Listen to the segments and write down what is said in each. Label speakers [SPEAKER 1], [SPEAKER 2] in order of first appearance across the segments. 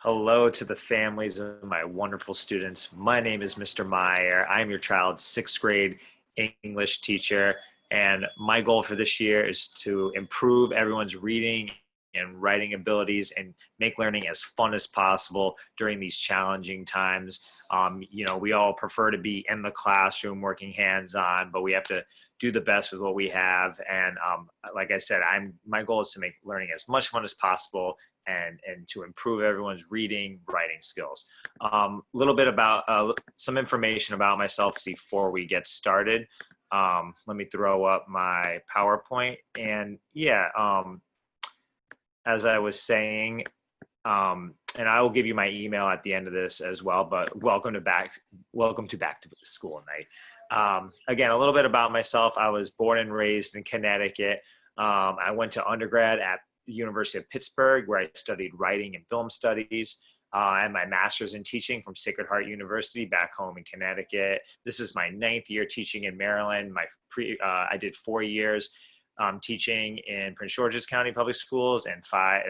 [SPEAKER 1] Hello to the families of my wonderful students. My name is Mr. Meier. I'm your child's sixth grade English teacher, and my goal for this year is to improve everyone's reading and writing abilities and make learning as fun as possible during these challenging times. We all prefer to be in the classroom working hands-on, but we have to do the best with what we have. And like I said, my goal is to make learning as much fun as possible and to improve everyone's reading, writing skills. A little bit about some information about myself before we get started. Let me throw up my PowerPoint. And yeah, as I was saying, and I will give you my email at the end of this as well, but welcome to back to school night. Again, a little bit about myself. I was born and raised in Connecticut. I went to undergrad at the University of Pittsburgh, where I studied writing and film studies. I had my master's in teaching from Sacred Heart University back home in Connecticut. This is my ninth year teaching in Maryland. I did 4 years teaching in Prince George's County Public Schools, and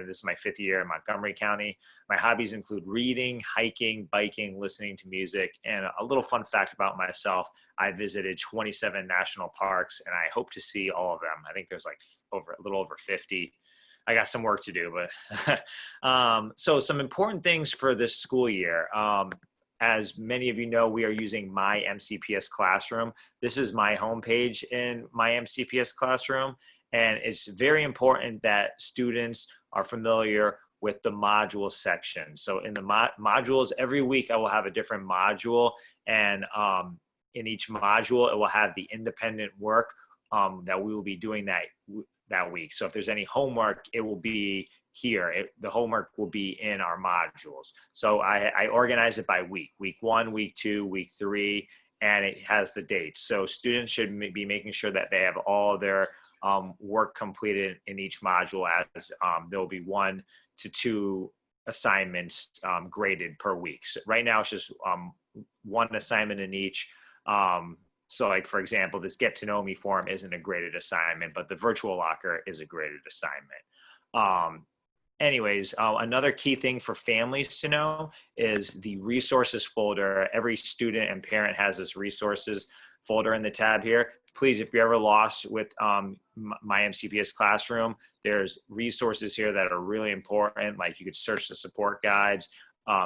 [SPEAKER 1] this is my fifth year in Montgomery County. My hobbies include reading, hiking, biking, listening to music, and a little fun fact about myself: I visited 27 national parks, and I hope to see all of them. I think there's like a little over 50. I got some work to do, but so some important things for this school year. As many of you know, we are using My MCPS Classroom. This is my homepage in My MCPS Classroom, and it's very important that students are familiar with the module section. So in the modules, every week I will have a different module, and in each module, it will have the independent work that we will be doing that week. So if there's any homework, it will be here. The homework will be in our modules. So I organize it by week 1, week 2, week 3, and it has the dates. So students should be making sure that they have all their work completed in each module, as there will be 1 to 2 assignments graded per week. So right now it's just 1 assignment in each. So like, for example, this get to know me form isn't a graded assignment, but the virtual locker is a graded assignment. Anyways, another key thing for families to know is the resources folder. Every student and parent has this resources folder in the tab here. Please, if you're ever lost with My MCPS Classroom, there's resources here that are really important. Like, you could search the support guides.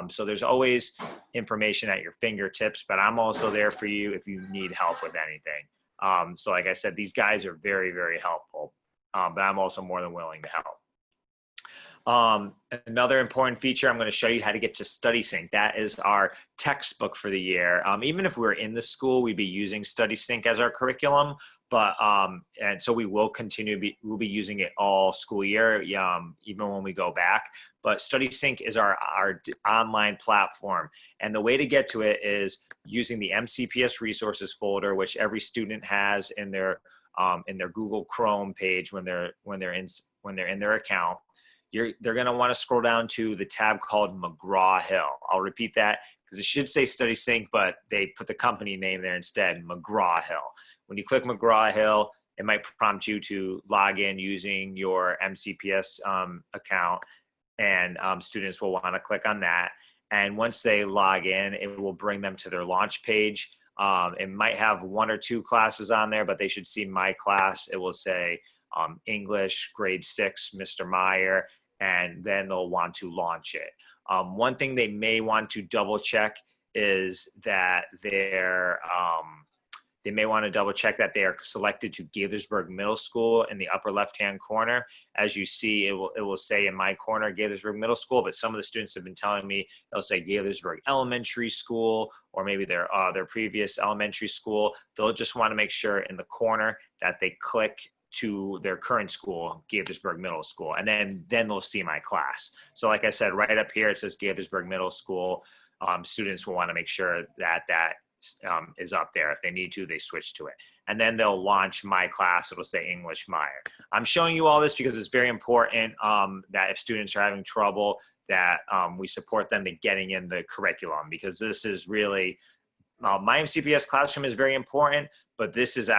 [SPEAKER 1] So there's always information at your fingertips, but I'm also there for you if you need help with anything. So like I said, these guys are very, very helpful, but I'm also more than willing to help. Another important feature, I'm going to show you how to get to StudySync. That is our textbook for the year. Even if we're in the school, we'd be using StudySync as our curriculum, but and so we will we'll be using it all school year, even when we go back. But StudySync is our online platform, and the way to get to it is using the MCPS resources folder, which every student has in their Google Chrome page when they're in their account. They're going to want to scroll down to the tab called McGraw-Hill. I'll repeat that because it should say StudySync, but they put the company name there instead, McGraw-Hill. When you click McGraw-Hill, it might prompt you to log in using your MCPS account, and students will want to click on that. And once they log in, it will bring them to their launch page. It might have 1 or 2 classes on there, but they should see my class. It will say English, grade 6, Mr. Meier, and then they'll want to launch it. One thing they may want to double check is that they may want to double check that they are selected to Gaithersburg Middle School in the upper left-hand corner. As you see, it will say in my corner Gaithersburg Middle School, but some of the students have been telling me they'll say Gaithersburg Elementary School, or maybe their previous elementary school. They'll just want to make sure in the corner that they click to their current school, Gaithersburg Middle School, and then they'll see my class. So like I said, right up here, it says Gaithersburg Middle School. Students will want to make sure that is up there. If they need to, they switch to it. And then they'll launch my class. It'll say English Meier. I'm showing you all this because it's very important that if students are having trouble, that we support them to getting in the curriculum, because this is really, My MCPS Classroom is very important, but this is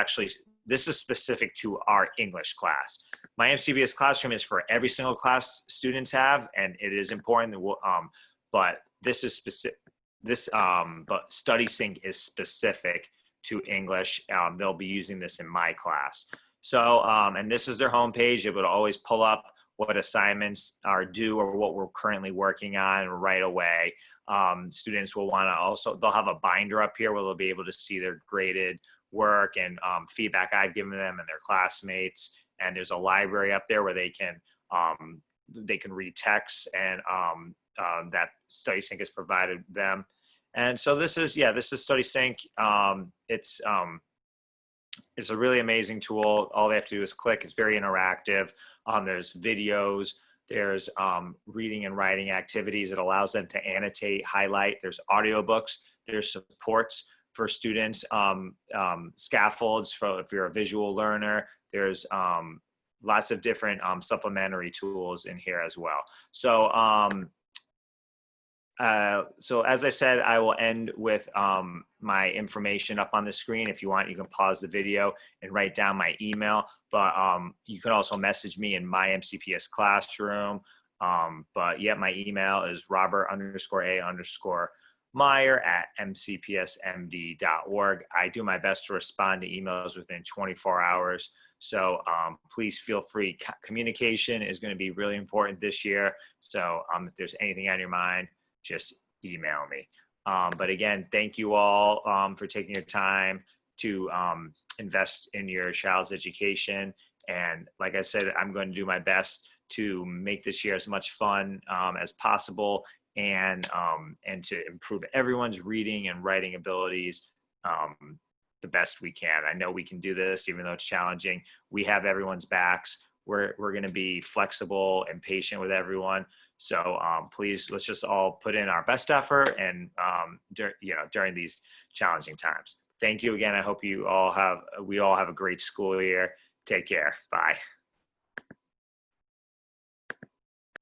[SPEAKER 1] specific to our English class. My MCPS Classroom is for every single class students have, and it is important that but this is specific. But Study Sync is specific to English. They'll be using this in my class. So, and this is their homepage. It would always pull up what assignments are due or what we're currently working on right away. Students will want to also, they'll have a binder up here where they'll be able to see their graded work and feedback I've given them and their classmates. And there's a library up there where they can read texts and that Study Sync has provided them. And so this is Study Sync. It's a really amazing tool. All they have to do is click. It's very interactive. There's videos. There's reading and writing activities. It allows them to annotate, highlight. There's audiobooks. There's supports for students, scaffolds for if you're a visual learner. There's lots of different supplementary tools in here as well. So as I said, I will end with my information up on the screen. If you want, you can pause the video and write down my email, but you can also message me in my MCPS classroom. But yeah, my email is robert_a_Meier@mcpsmd.org. I do my best to respond to emails within 24 hours. So please feel free. Communication is going to be really important this year. So if there's anything on your mind, just email me. But again, thank you all for taking your time to invest in your child's education. And like I said, I'm going to do my best to make this year as much fun as possible and to improve everyone's reading and writing abilities the best we can. I know we can do this, even though it's challenging. We have everyone's backs. We're going to be flexible and patient with everyone. So please, let's just all put in our best effort and during these challenging times. Thank you again. I hope we all have a great school year. Take care. Bye.